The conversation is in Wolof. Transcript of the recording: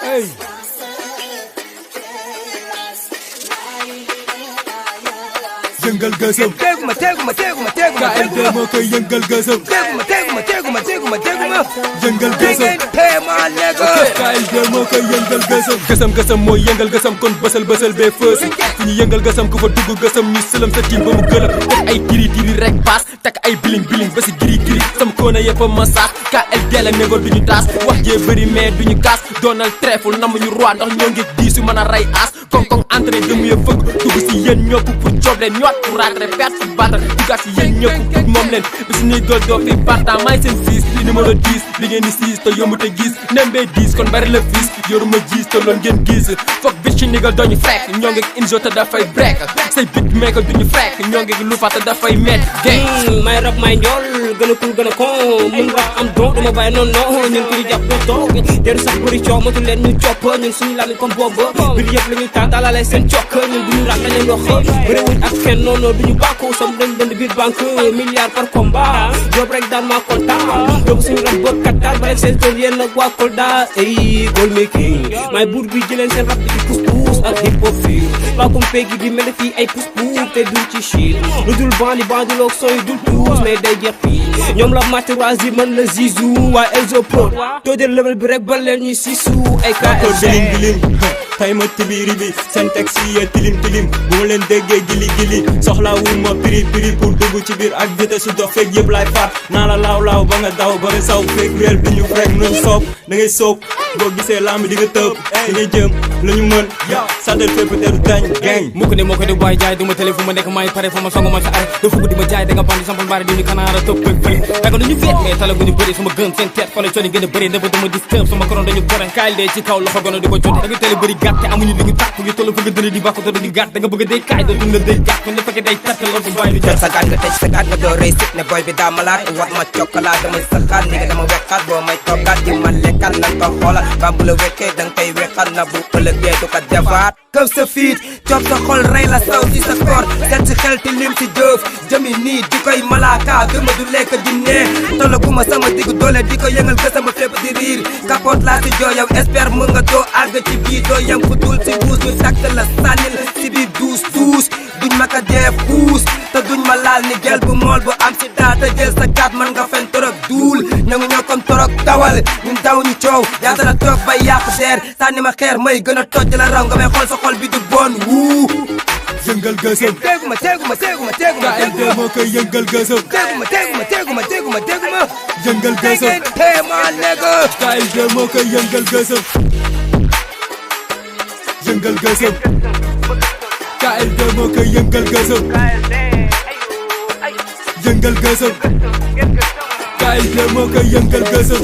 Hey. Yëngal gësëm teguma KLD moo koy yëngal gësëm teguma yëngal gësëm ma nega KLD moo koy yëngal gësëm gësëm mooy yëngal gësëm kon bësal bee fës fu ñu yëngal gësëm ku fa dugg gësëm ñu sëlëm sa tiim ba mu gëlëm teg ay diri rek paas teg ay biling ba si giri sama koona yëpp ma saas KLD la négo duñu taas wax jee bëri mais duñu kaas doonal trèfle namuñu roi ndax ñoo ngi diisu mën a rey aas koŋ entré demu ye fëgg dugg si yéen ñëpp pour job leen ñoot pour raatre perte si battre duggaat si yéen ñëpp pour moom leen bi si ñuy dool doo fi partant maay seen siis li numéro 10 li ngeen di siis te yomb te gis nembee 10 kon bari la fiis yoruma gis te loon ngeen gis foog bit ci nigal dooñu fekk ñoo ngi injo te dafay break say bit meeka duñu fekk ñoo ngi lu fata dafay met gang may rap may njool gën a cool gën a con mun rap am don duma bàyyi non ñun ku ñu jàpp doo toog teru sax bëri coow matu leen ñu copp ñun suñu lami comme boobu bir yëpp la ñuy taal dalale seen cokk ñun duñu rap dañ leen wax bëri wuñ ak kenn noonu duñu bàkku sam dañ dënd biir banque milliard par combat job rek daan maa kontaan donc suñu rap bër kattan ba rek seen kër yéen nag waa Kolda ay goal making may buur bi jëleen seen rap di pousse ak hip hop fii waa comme pegi di mel fii ay pousse te duñ ci shit lu dul bandi loog sooy dul tuus mais day jeex fii ñoom la matiroise yi mën la zizou waa Elzo Pro too jël level bi rek ba leen ñuy sisu ay bilim tay ma tibiri bi seen taxi ya tilim bu ma leen déggee gili soxla wu ma piri pour dugg ci biir ak vitesse su dox fekk yëpp laay faat naa la laaw ba nga daw ba nga saw fekk réel bi ñu rek nañ soob da ngay soob boo gisee lamb di nga tëb di ngay jëm la ñu mën santal fépp te du dañ gang mukk ne moo ko di booy jaay du ma télé fu ma nekk maay pare fu ma songu ma sa are da fugg di ma jaay da nga bandi sampal mbaari di ñu kanaara topp pëg fële daga duñu feet mais tala gu ñu bëri sama gën seen teet fa la coono gën a bëri dafa dama disturb sama koron dañu kore KLD ci kaw loxo gono di ko jote da nga télé bëri gàtt te amuñu li ñu tàkk ngi toll fu nga dëri di bàkku te di gàtt da nga bëgg day kaay doo dund day gàtt kon dafa day tàttal or bu bàyyi lu jël sa gaat nga tëj sa gaat nga doo rëy sit ne boy bi daa malaat wat ma cokkalaat damay saxaat ni nga dama wekkaat boo may toggaat di ma lekkaat na ko xoolal ba bu la wekkee danga koy wekkaat na bu ëllëgee du ko defaat këf sa fiit coob sa xol rey la saw ci sa koor seet si xel ti lim si jëf jëmi nii di koy malaaka gëma du lekk di nee tollaguma sama diggu doole di ko yëngal gësama fépp di riir kapoot laa si joo yow espère mu nga doo àgg ci bii doo yem fu dul si buus ñu tàkk la sànnil si biir duus duñ ma ka def puus te duñ ma laal ni gel bu mool bu am si daata jël sa gaat man nga fen torop duul ñangu ñoo comme torop dawal ñun daw ñu coow yaata la toog bay yàq deer sànni ma xeer may gën a toj la raw nga may xool sa xol bi du bon wuu yëngal gësëm teguma KLD moo koy yëngal gësëm teguma yëngal gësëm ma nega KLD moo koy yëngal gësëm yëngal gësëm KLD moo koy yëngal gësëm yëngal gësëm KLD moo koy yëngal gësëm